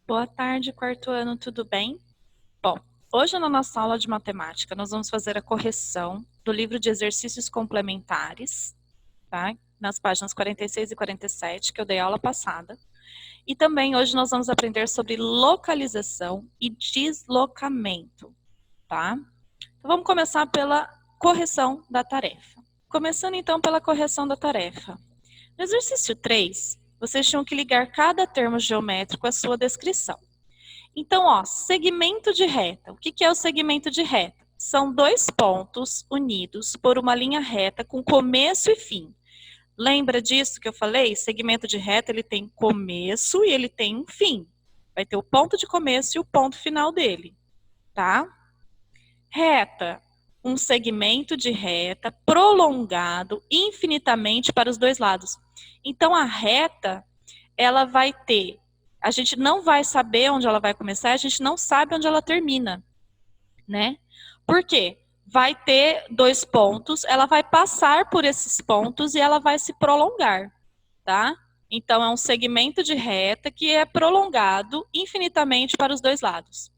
Boa tarde, quarto ano, tudo bem? Bom, hoje na nossa aula de matemática nós vamos fazer a correção do livro de exercícios complementares, tá? Nas páginas 46 e 47, que eu dei aula passada. E também hoje nós vamos aprender sobre localização e deslocamento, tá? Então vamos começar pela correção da tarefa. Começando então pela correção da tarefa. No exercício 3, vocês tinham que ligar cada termo geométrico à sua descrição. Então, ó, segmento de reta. O que é o segmento de reta? São dois pontos unidos por uma linha reta com começo e fim. Lembra disso que eu falei? Segmento de reta, ele tem começo e ele tem um fim. Vai ter o ponto de começo e o ponto final dele, tá? Reta, um segmento de reta prolongado infinitamente para os dois lados. Então, a reta, ela vai ter, a gente não vai saber onde ela vai começar, a gente não sabe onde ela termina, né? Por quê? Vai ter dois pontos, ela vai passar por esses pontos e ela vai se prolongar, tá? Então, é um segmento de reta que é prolongado infinitamente para os dois lados,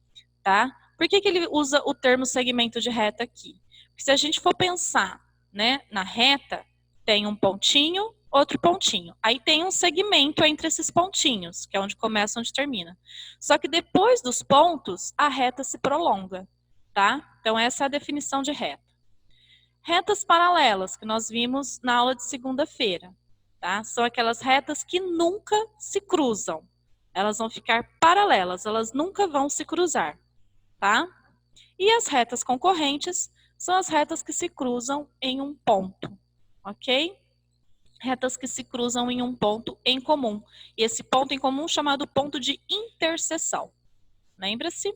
tá? Por que ele usa o termo segmento de reta aqui? Porque se a gente for pensar, né, na reta, tem um pontinho, outro pontinho. Aí tem um segmento entre esses pontinhos, que é onde começa e onde termina. Só que depois dos pontos, a reta se prolonga, tá? Então essa é a definição de reta. Retas paralelas, que nós vimos na aula de segunda-feira, tá? São aquelas retas que nunca se cruzam. Elas vão ficar paralelas, elas nunca vão se cruzar, tá? E as retas concorrentes são as retas que se cruzam em um ponto, ok? Retas que se cruzam em um ponto em comum. E esse ponto em comum é chamado ponto de interseção. Lembra-se?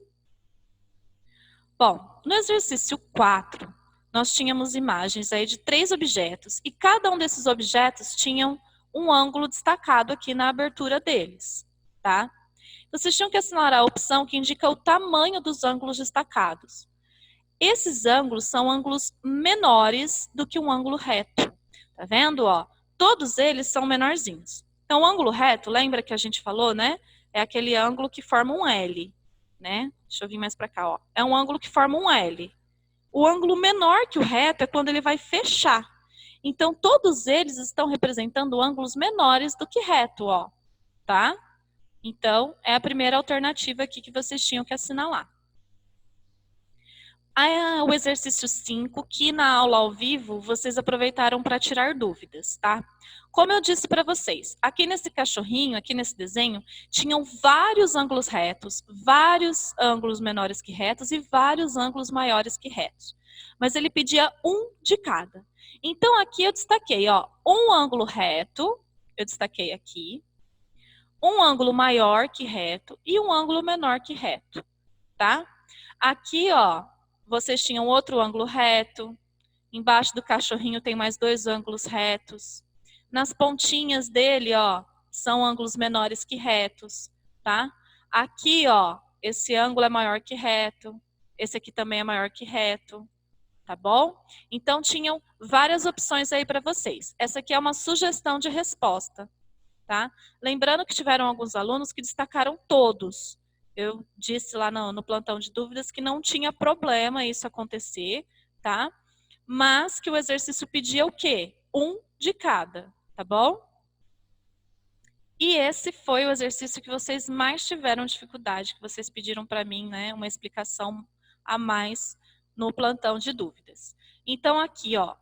Bom, no exercício 4, nós tínhamos imagens aí de 3 objetos e cada um desses objetos tinha um ângulo destacado aqui na abertura deles, tá? Vocês tinham que assinalar a opção que indica o tamanho dos ângulos destacados. Esses ângulos são ângulos menores do que um ângulo reto. Tá vendo, ó? Todos eles são menorzinhos. Então, o ângulo reto, lembra que a gente falou, né? É aquele ângulo que forma um L, né? Deixa eu vir mais para cá, ó. É um ângulo que forma um L. O ângulo menor que o reto é quando ele vai fechar. Então, todos eles estão representando ângulos menores do que reto, ó. Tá? Então, é a primeira alternativa aqui que vocês tinham que assinalar. O exercício 5, que na aula ao vivo, vocês aproveitaram para tirar dúvidas, tá? Como eu disse para vocês, aqui nesse cachorrinho, aqui nesse desenho, tinham vários ângulos retos, vários ângulos menores que retos e vários ângulos maiores que retos. Mas ele pedia um de cada. Então, aqui eu destaquei, ó, um ângulo reto, eu destaquei aqui, um ângulo maior que reto e um ângulo menor que reto, tá? Aqui, ó, vocês tinham outro ângulo reto. Embaixo do cachorrinho tem mais 2 ângulos retos. Nas pontinhas dele, ó, são ângulos menores que retos, tá? Aqui, ó, esse ângulo é maior que reto. Esse aqui também é maior que reto, tá bom? Então, tinham várias opções aí para vocês. Essa aqui é uma sugestão de resposta, tá? Lembrando que tiveram alguns alunos que destacaram todos. Eu disse lá no plantão de dúvidas que não tinha problema isso acontecer, tá? Mas que o exercício pedia o quê? Um de cada, tá bom? E esse foi o exercício que vocês mais tiveram dificuldade, que vocês pediram para mim, né? Uma explicação a mais no plantão de dúvidas. Então, aqui, ó,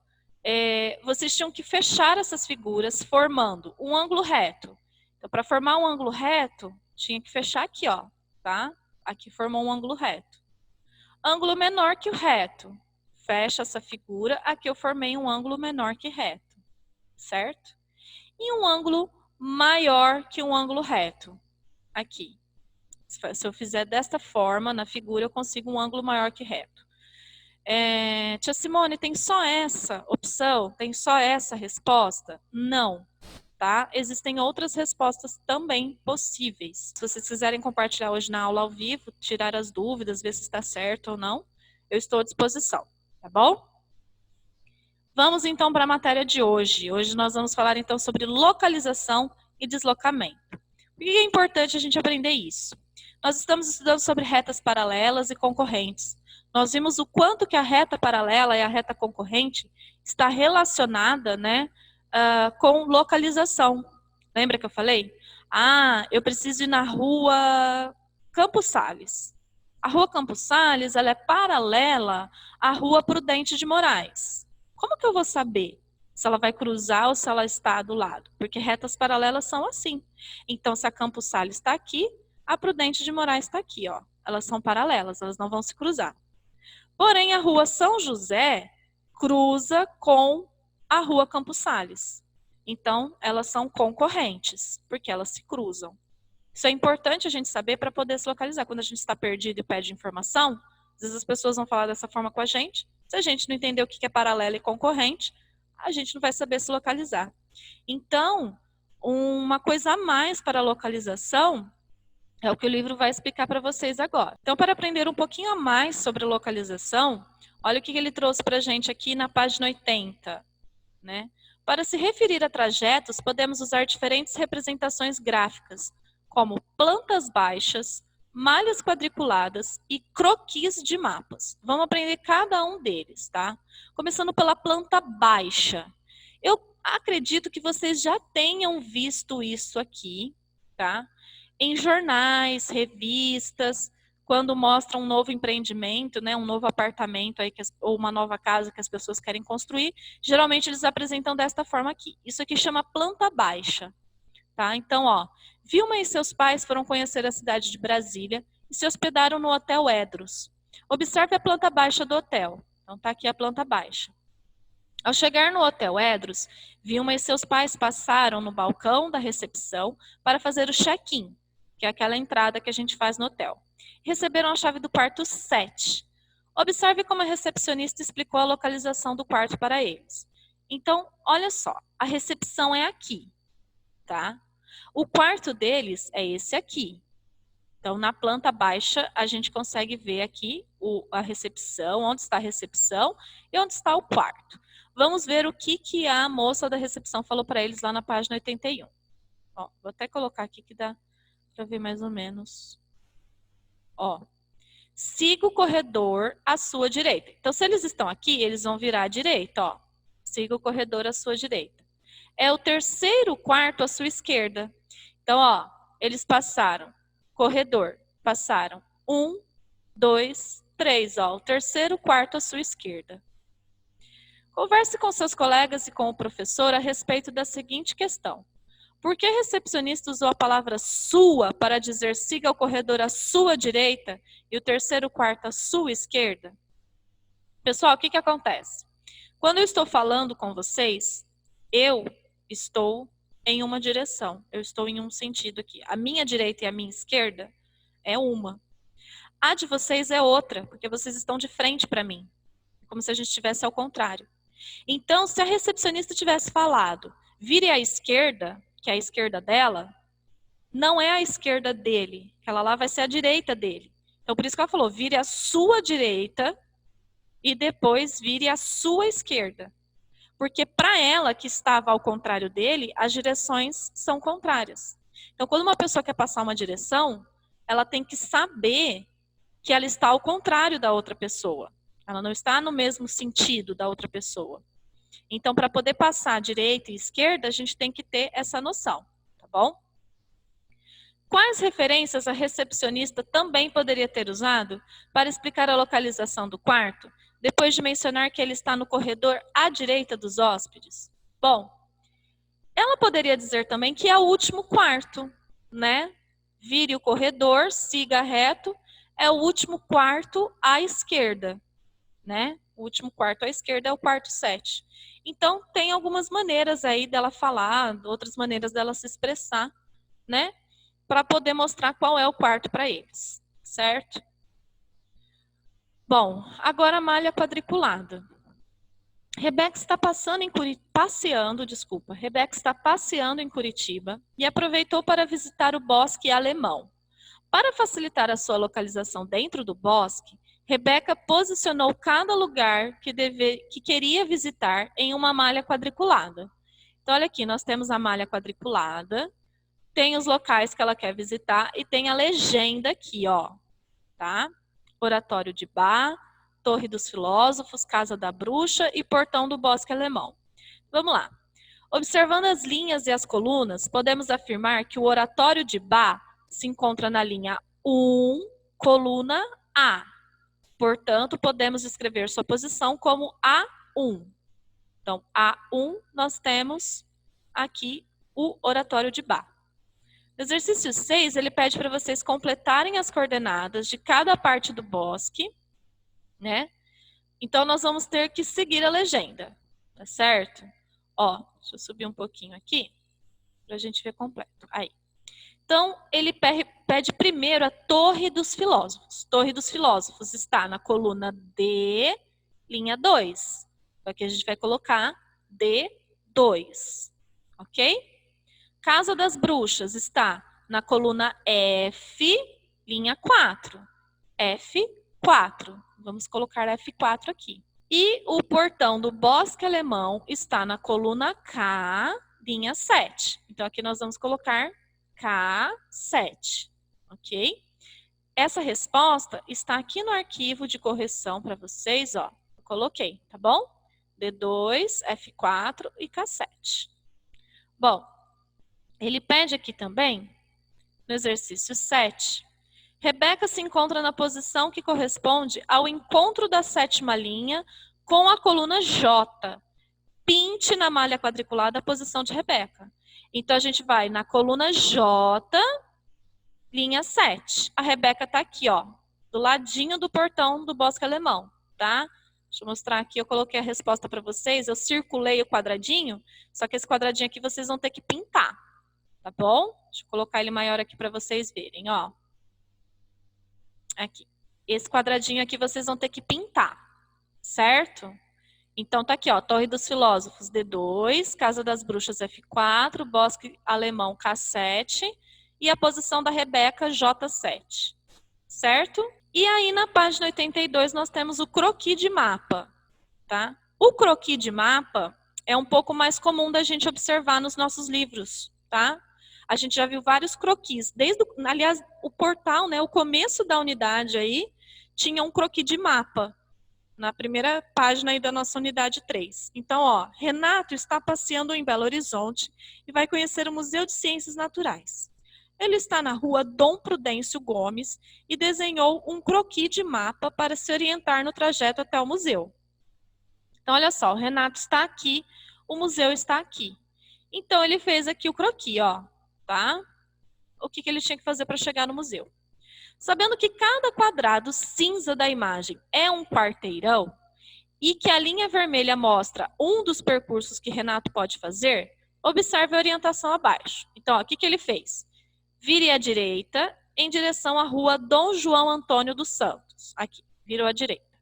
vocês tinham que fechar essas figuras formando um ângulo reto. Então, para formar um ângulo reto, tinha que fechar aqui, ó, tá? Aqui formou um ângulo reto. Ângulo menor que o reto. Fecha essa figura, aqui eu formei um ângulo menor que reto, certo? E um ângulo maior que um ângulo reto, aqui. Se eu fizer desta forma, na figura, eu consigo um ângulo maior que reto. Tia Simone, tem só essa opção? Tem só essa resposta? Não, tá? Existem outras respostas também possíveis. Se vocês quiserem compartilhar hoje na aula ao vivo, tirar as dúvidas, ver se está certo ou não, eu estou à disposição, tá bom? Vamos então para a matéria de hoje. Hoje nós vamos falar então sobre localização e deslocamento. Por que é importante a gente aprender isso? Nós estamos estudando sobre retas paralelas e concorrentes. Nós vimos o quanto que a reta paralela e a reta concorrente está relacionada, né, com localização. Lembra que eu falei? Ah, eu preciso ir na rua Campos Sales. A rua Campos Sales, ela é paralela à rua Prudente de Moraes. Como que eu vou saber se ela vai cruzar ou se ela está do lado? Porque retas paralelas são assim. Então, se a Campos Sales está aqui, a Prudente de Moraes está aqui, ó. Elas são paralelas, elas não vão se cruzar. Porém, a rua São José cruza com a rua Campos Sales. Então, elas são concorrentes, porque elas se cruzam. Isso é importante a gente saber para poder se localizar. Quando a gente está perdido e pede informação, às vezes as pessoas vão falar dessa forma com a gente. Se a gente não entender o que é paralelo e concorrente, a gente não vai saber se localizar. Então, uma coisa a mais para a localização é o que o livro vai explicar para vocês agora. Então, para aprender um pouquinho a mais sobre localização, olha o que ele trouxe para a gente aqui na página 80. Né? Para se referir a trajetos, podemos usar diferentes representações gráficas, como plantas baixas, malhas quadriculadas e croquis de mapas. Vamos aprender cada um deles, tá? Começando pela planta baixa. Eu acredito que vocês já tenham visto isso aqui, tá? Em jornais, revistas, quando mostram um novo empreendimento, né, um novo apartamento aí ou uma nova casa que as pessoas querem construir, geralmente eles apresentam desta forma aqui. Isso aqui chama planta baixa, tá? Então, ó, Vilma e seus pais foram conhecer a cidade de Brasília e se hospedaram no Hotel Edros. Observe a planta baixa do hotel. Então, tá aqui a planta baixa. Ao chegar no Hotel Edros, Vilma e seus pais passaram no balcão da recepção para fazer o check-in, que é aquela entrada que a gente faz no hotel. Receberam a chave do quarto 7. Observe como a recepcionista explicou a localização do quarto para eles. Então, olha só, a recepção é aqui, tá? O quarto deles é esse aqui. Então, na planta baixa, a gente consegue ver aqui a recepção, onde está a recepção e onde está o quarto. Vamos ver o que a moça da recepção falou para eles lá na página 81. Ó, vou até colocar aqui que dá para ver mais ou menos. Ó, siga o corredor à sua direita. Então, se eles estão aqui, eles vão virar à direita, ó. Siga o corredor à sua direita. É o terceiro quarto à sua esquerda. Então, ó, eles passaram corredor, passaram 1, 2, 3, ó, o terceiro quarto à sua esquerda. Converse com seus colegas e com o professor a respeito da seguinte questão. Por que a recepcionista usou a palavra sua para dizer siga o corredor à sua direita e o terceiro quarto à sua esquerda? Pessoal, o que acontece? Quando eu estou falando com vocês, eu estou em uma direção, eu estou em um sentido aqui. A minha direita e a minha esquerda é uma. A de vocês é outra, porque vocês estão de frente para mim. Como se a gente estivesse ao contrário. Então, se a recepcionista tivesse falado, vire à esquerda, que é a esquerda dela, não é a esquerda dele. Aquela lá vai ser a direita dele. Então, por isso que ela falou, vire à sua direita e depois vire à sua esquerda. Porque para ela, que estava ao contrário dele, as direções são contrárias. Então, quando uma pessoa quer passar uma direção, ela tem que saber que ela está ao contrário da outra pessoa. Ela não está no mesmo sentido da outra pessoa. Então, para poder passar direita e esquerda, a gente tem que ter essa noção, tá bom? Quais referências a recepcionista também poderia ter usado para explicar a localização do quarto, depois de mencionar que ele está no corredor à direita dos hóspedes? Bom, ela poderia dizer também que é o último quarto, né? Vire o corredor, siga reto, é o último quarto à esquerda, né? O último quarto à esquerda é o quarto 7. Então, tem algumas maneiras aí dela falar, outras maneiras dela se expressar, né? Para poder mostrar qual é o quarto para eles, certo? Bom, agora a malha quadriculada. Rebeca está passeando em Curitiba e aproveitou para visitar o bosque alemão. Para facilitar a sua localização dentro do bosque, Rebeca posicionou cada lugar que queria visitar em uma malha quadriculada. Então, olha aqui, nós temos a malha quadriculada, tem os locais que ela quer visitar e tem a legenda aqui, ó, tá? Oratório de Bá, Torre dos Filósofos, Casa da Bruxa e Portão do Bosque Alemão. Vamos lá. Observando as linhas e as colunas, podemos afirmar que o Oratório de Bá se encontra na linha 1, coluna A. Portanto, podemos escrever sua posição como A1. Então, A1, nós temos aqui o Oratório de Bá. No exercício 6, ele pede para vocês completarem as coordenadas de cada parte do bosque, né? Então, nós vamos ter que seguir a legenda, tá certo? Ó, deixa eu subir um pouquinho aqui, para a gente ver completo. Aí. Então, ele pede primeiro a Torre dos Filósofos. Torre dos Filósofos está na coluna D, linha 2. Aqui a gente vai colocar D2, ok? Casa das Bruxas está na coluna F, linha 4. F4. Vamos colocar F4 aqui. E o Portão do Bosque Alemão está na coluna K, linha 7. Então, aqui nós vamos colocar K7, ok? Essa resposta está aqui no arquivo de correção para vocês, ó. Eu coloquei, tá bom? D2, F4 e K7. Bom, ele pede aqui também, no exercício 7, Rebeca se encontra na posição que corresponde ao encontro da sétima linha com a coluna J. Pinte na malha quadriculada a posição de Rebeca. Então, a gente vai na coluna J, linha 7. A Rebeca está aqui, ó, do ladinho do portão do Bosque Alemão, tá? Deixa eu mostrar aqui, eu coloquei a resposta para vocês, eu circulei o quadradinho, só que esse quadradinho aqui vocês vão ter que pintar, tá bom? Deixa eu colocar ele maior aqui para vocês verem, ó. Aqui. Esse quadradinho aqui vocês vão ter que pintar, certo? Então, tá aqui, ó, Torre dos Filósofos, D2, Casa das Bruxas, F4, Bosque Alemão, K7 e a posição da Rebeca, J7, certo? E aí, na página 82, nós temos o croquis de mapa, tá? O croquis de mapa é um pouco mais comum da gente observar nos nossos livros, tá? A gente já viu vários croquis, aliás, o portal, né, o começo da unidade aí, tinha um croquis de mapa, na primeira página aí da nossa unidade 3. Então, ó, Renato está passeando em Belo Horizonte e vai conhecer o Museu de Ciências Naturais. Ele está na rua Dom Prudêncio Gomes e desenhou um croquis de mapa para se orientar no trajeto até o museu. Então, olha só, o Renato está aqui, o museu está aqui. Então, ele fez aqui o croquis, ó, tá? O que ele tinha que fazer para chegar no museu. Sabendo que cada quadrado cinza da imagem é um quarteirão e que a linha vermelha mostra um dos percursos que Renato pode fazer, observe a orientação abaixo. Então, ó, o que ele fez? Vire à direita em direção à rua Dom João Antônio dos Santos. Aqui, virou à direita.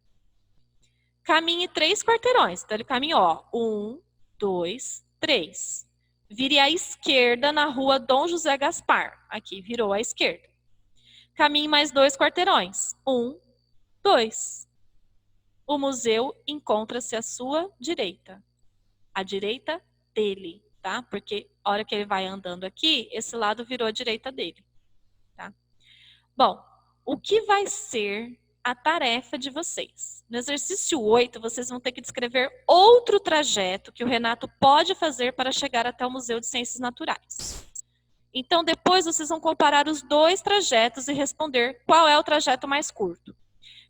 Caminhe 3 quarteirões. Então, ele caminhou, ó, 1, 2, 3. Vire à esquerda na rua Dom José Gaspar. Aqui, virou à esquerda. Caminhe mais 2 quarteirões. 1, 2. O museu encontra-se à sua direita. À direita dele, tá? Porque a hora que ele vai andando aqui, esse lado virou a direita dele, tá? Bom, o que vai ser a tarefa de vocês? No exercício 8, vocês vão ter que descrever outro trajeto que o Renato pode fazer para chegar até o Museu de Ciências Naturais. Então, depois vocês vão comparar os 2 trajetos e responder qual é o trajeto mais curto.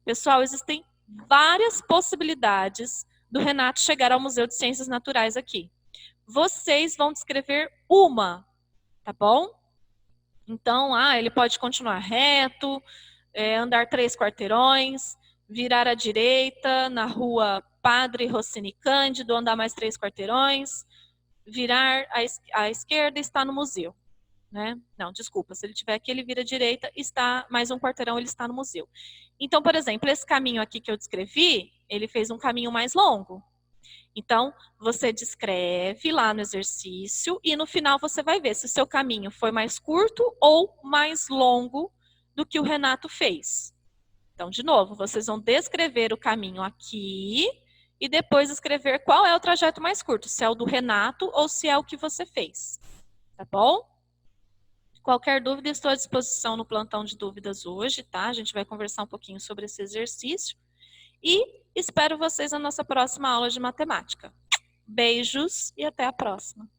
Pessoal, existem várias possibilidades do Renato chegar ao Museu de Ciências Naturais aqui. Vocês vão descrever uma, tá bom? Então, ele pode continuar reto, andar 3 quarteirões, virar à direita na rua Padre Rossini Cândido, andar mais 3 quarteirões, virar à esquerda e estar no museu. Né? Não, desculpa, se ele tiver aqui, ele vira à direita, está mais um quarteirão, ele está no museu. Então, por exemplo, esse caminho aqui que eu descrevi, ele fez um caminho mais longo. Então, você descreve lá no exercício e no final você vai ver se o seu caminho foi mais curto ou mais longo do que o Renato fez. Então, de novo, vocês vão descrever o caminho aqui e depois escrever qual é o trajeto mais curto, se é o do Renato ou se é o que você fez. Tá bom? Qualquer dúvida, estou à disposição no plantão de dúvidas hoje, tá? A gente vai conversar um pouquinho sobre esse exercício. E espero vocês na nossa próxima aula de matemática. Beijos e até a próxima.